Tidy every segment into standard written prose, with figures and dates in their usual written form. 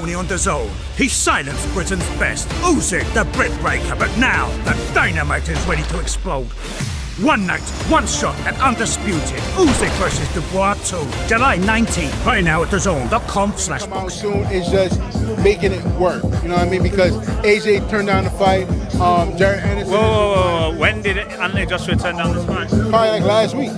Tony on the zone. He silenced Britain's best. Usyk, the Brit breaker, but now the dynamite is ready to explode. One night, one shot, and undisputed. Usyk versus Dubois 2. July 19th. Right now at thezone.com/box. Come out soon is just making it work. You know what I mean? Because AJ turned down the fight. Jarrell Anderson. Whoa. When did Anthony Joshua turn down the fight? Probably like last week.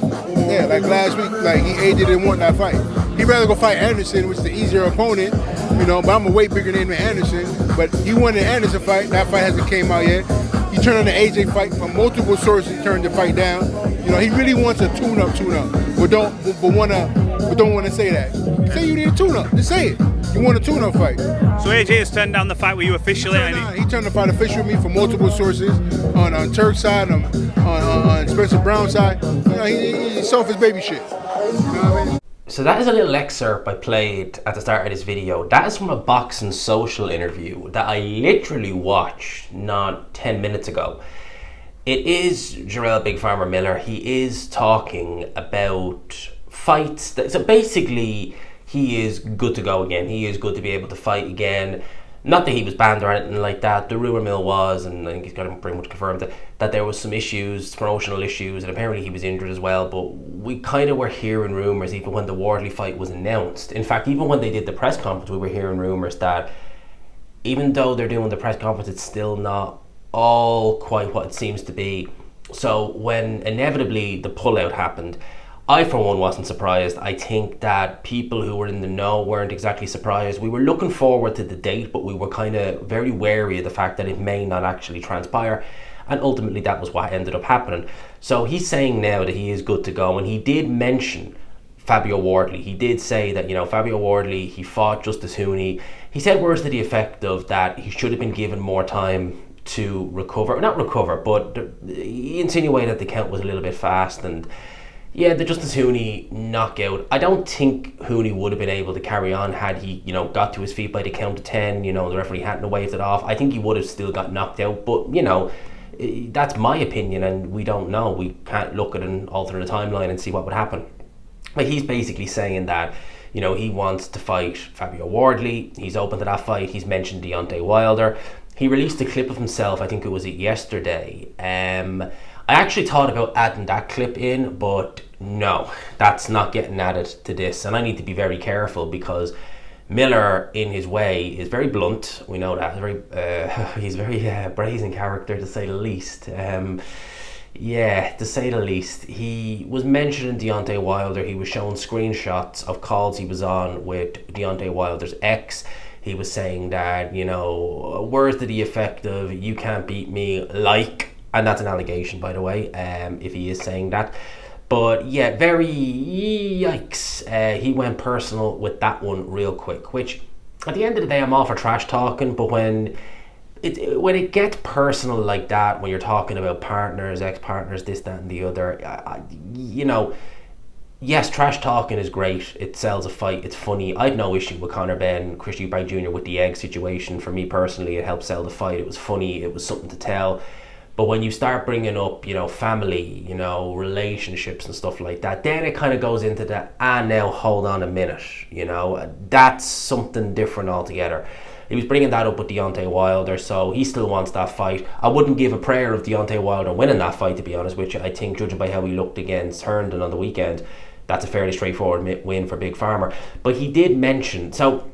Yeah, like last week. Like AJ didn't want that fight. He'd rather go fight Anderson, which is the easier opponent. You know, but I'm a way bigger name than Anderson. But he wanted the Anderson fight. That fight hasn't came out yet. He turned on the AJ fight from multiple sources. He turned the fight down. You know, he really wants a tune-up, but don't want to say that. Say you need a tune-up. Just say it. You want a tune-up fight. So AJ has turned down the fight with you officially. He turned the fight official with me from multiple sources on Turk's side, on Spencer Brown's side. You know, he sold his baby shit. You know what I mean? So that is a little excerpt I played at the start of this video. That is from a Box and Social interview that I literally watched not 10 minutes ago. It is Jarrell Big Farmer Miller. He is talking about fights. So basically, he is good to go again. He is good to be able to fight again. Not that he was banned or anything like that. The rumour mill was, and I think he's got it pretty much confirmed, that there was some issues, promotional issues, and apparently he was injured as well. But we kind of were hearing rumours even when the Wardley fight was announced. In fact, even when they did the press conference, we were hearing rumours that even though they're doing the press conference, it's still not all quite what it seems to be. So when inevitably the pullout happened, I, for one, wasn't surprised. I think that people who were in the know weren't exactly surprised. We were looking forward to the date, but we were kind of very wary of the fact that it may not actually transpire. And ultimately, that was what ended up happening. So he's saying now that he is good to go. And he did mention Fabio Wardley. He did say that, you know, Fabio Wardley, he fought Justice Hooney. He said words to the effect of that he should have been given more time to recover. Not recover, but he insinuated the count was a little bit fast. And yeah, the Justice Hooney knockout, I don't think Hooney would have been able to carry on had he, you know, got to his feet by the count of 10, you know, the referee hadn't waved it off. I think he would have still got knocked out, but, you know, that's my opinion and we don't know. We can't look at an alternate timeline and see what would happen. But he's basically saying that, you know, he wants to fight Fabio Wardley. He's open to that fight. He's mentioned Deontay Wilder. He released a clip of himself, I think it was yesterday. I actually thought about adding that clip in, but no, that's not getting added to this. And I need to be very careful because Miller, in his way, is very blunt. We know that. He's very brazen character, to say the least. Yeah, to say the least. He was mentioning Deontay Wilder. He was showing screenshots of calls he was on with Deontay Wilder's ex. He was saying that, you know, words to the effect of, you can't beat me, like, and that's an allegation, by the way, if he is saying that. But yeah, very yikes. He went personal with that one real quick, which at the end of the day, I'm all for trash talking, but when it gets personal like that, when you're talking about partners, ex-partners, this, that, and the other, you know, yes, trash talking is great. It sells a fight. It's funny. I had no issue with Conor Benn, Chris Eubank Jr. with the egg situation. For me personally, it helped sell the fight. It was funny. It was something to tell. But when you start bringing up, you know, family, you know, relationships and stuff like that, then it kind of goes into the, now hold on a minute, you know, that's something different altogether. He was bringing that up with Deontay Wilder, so he still wants that fight. I wouldn't give a prayer of Deontay Wilder winning that fight, to be honest with you. I think, judging by how he looked against Herndon on the weekend, that's a fairly straightforward win for Big Farmer. But he did mention, so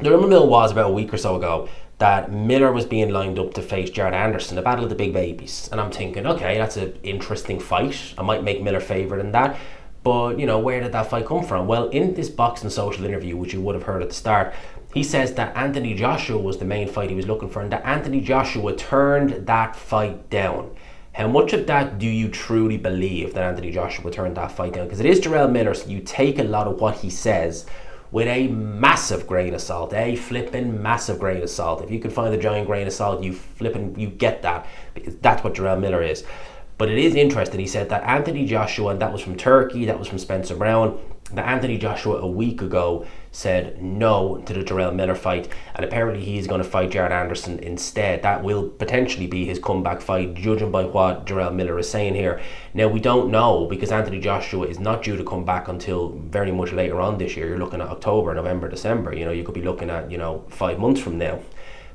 the rumour mill was about a week or so ago that Miller was being lined up to face Jared Anderson, the Battle of the Big Babies. And I'm thinking, okay, that's an interesting fight. I might make Miller favourite in that. But, you know, where did that fight come from? Well, in this Box and Social interview, which you would have heard at the start, he says that Anthony Joshua was the main fight he was looking for and that Anthony Joshua turned that fight down. How much of that do you truly believe that Anthony Joshua turned that fight down? Because it is Jarrell Miller, so you take a lot of what he says with a massive grain of salt, a flipping massive grain of salt. If you can find a giant grain of salt, you get that, because that's what Jarrell Miller is. But it is interesting, he said that Anthony Joshua, and that was from Turkey, that was from Spencer Brown, that Anthony Joshua a week ago said no to the Jarrell Miller fight, and apparently he's going to fight Jared Anderson instead. That will potentially be his comeback fight, judging by what Jarrell Miller is saying here. Now, we don't know, because Anthony Joshua is not due to come back until very much later on this year. You're looking at October, November, December. You know, you could be looking at, 5 months from now.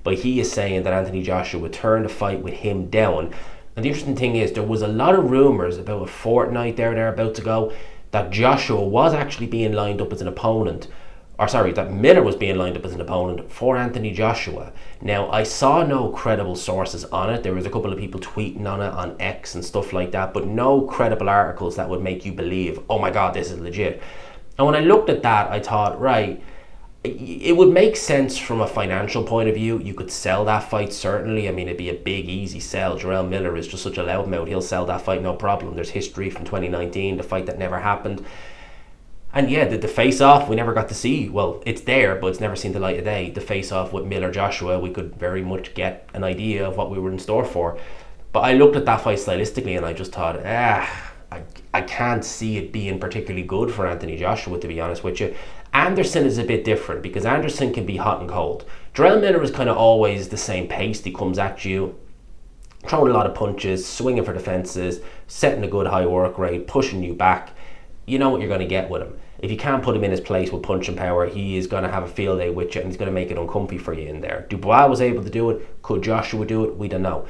But he is saying that Anthony Joshua would turn the fight with him down. And the interesting thing is, there was a lot of rumours about a fortnight they're about to go, that Joshua was actually being lined up as an opponent, that Miller was being lined up as an opponent for Anthony Joshua. Now, I saw no credible sources on it. There was a couple of people tweeting on it on X and stuff like that, but no credible articles that would make you believe, oh my God, this is legit. And when I looked at that, I thought, right, it would make sense from a financial point of view. You could sell that fight, certainly. I mean, it'd be a big, easy sell. Jarrell Miller is just such a loudmouth. He'll sell that fight, no problem. There's history from 2019, the fight that never happened. And yeah, the face-off, we never got to see. Well, it's there, but it's never seen the light of day. The face-off with Miller-Joshua, we could very much get an idea of what we were in store for. But I looked at that fight stylistically, and I just thought, I can't see it being particularly good for Anthony Joshua, to be honest with you. Anderson is a bit different, because Anderson can be hot and cold. Jarrell Miller is kind of always the same pace. He comes at you, throwing a lot of punches, swinging for the fences, setting a good high work rate, pushing you back. You know what you're going to get with him. If you can't put him in his place with punching power, he is going to have a field day with you, and he's going to make it uncomfy for you in there. Dubois was able to do it. Could Joshua do it? We don't know.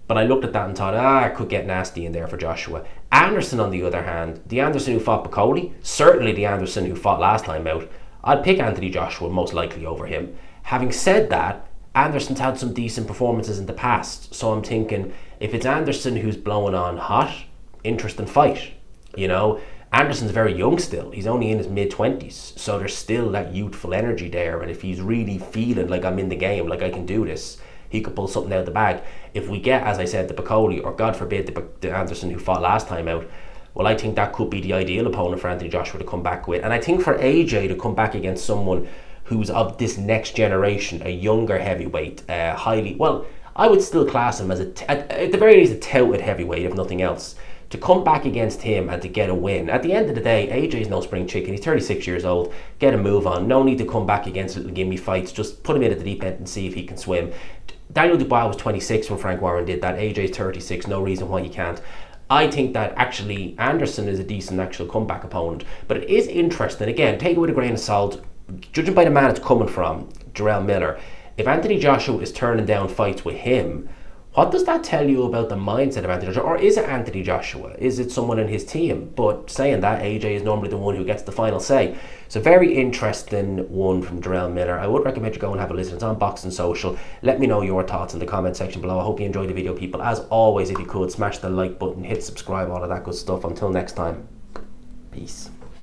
But I looked at that and thought, it could get nasty in there for Joshua. Anderson, on the other hand, the Anderson who fought Piccoli, certainly the Anderson who fought last time out, I'd pick Anthony Joshua most likely over him. Having said that, Anderson's had some decent performances in the past, so I'm thinking, if it's Anderson who's blowing on hot, interesting fight. Anderson's very young still. He's only in his mid-20s, so there's still that youthful energy there, and if he's really feeling like I'm in the game, like I can do this, he could pull something out of the bag. If we get, as I said, the Piccoli, or God forbid, the Anderson who fought last time out, well, I think that could be the ideal opponent for Anthony Joshua to come back with. And I think for AJ to come back against someone who's of this next generation, a younger heavyweight, I would still class him as, at the very least, a touted heavyweight, if nothing else. To come back against him and to get a win. At the end of the day, AJ's no spring chicken. He's 36 years old. Get a move on. No need to come back against little gimme fights. Just put him in at the deep end and see if he can swim. Daniel Dubois was 26 when Frank Warren did that. AJ's 36. No reason why you can't. I think that actually Anderson is a decent actual comeback opponent. But it is interesting. Again, take it with a grain of salt. Judging by the man it's coming from, Jarrell Miller, if Anthony Joshua is turning down fights with him, what does that tell you about the mindset of Anthony Joshua? Or is it Anthony Joshua? Is it someone in his team? But saying that, AJ is normally the one who gets the final say. It's a very interesting one from Jarrell Miller. I would recommend you go and have a listen. It's on Boxing Social. Let me know your thoughts in the comment section below. I hope you enjoyed the video, people. As always, if you could, smash the like button, hit subscribe, all of that good stuff. Until next time, peace.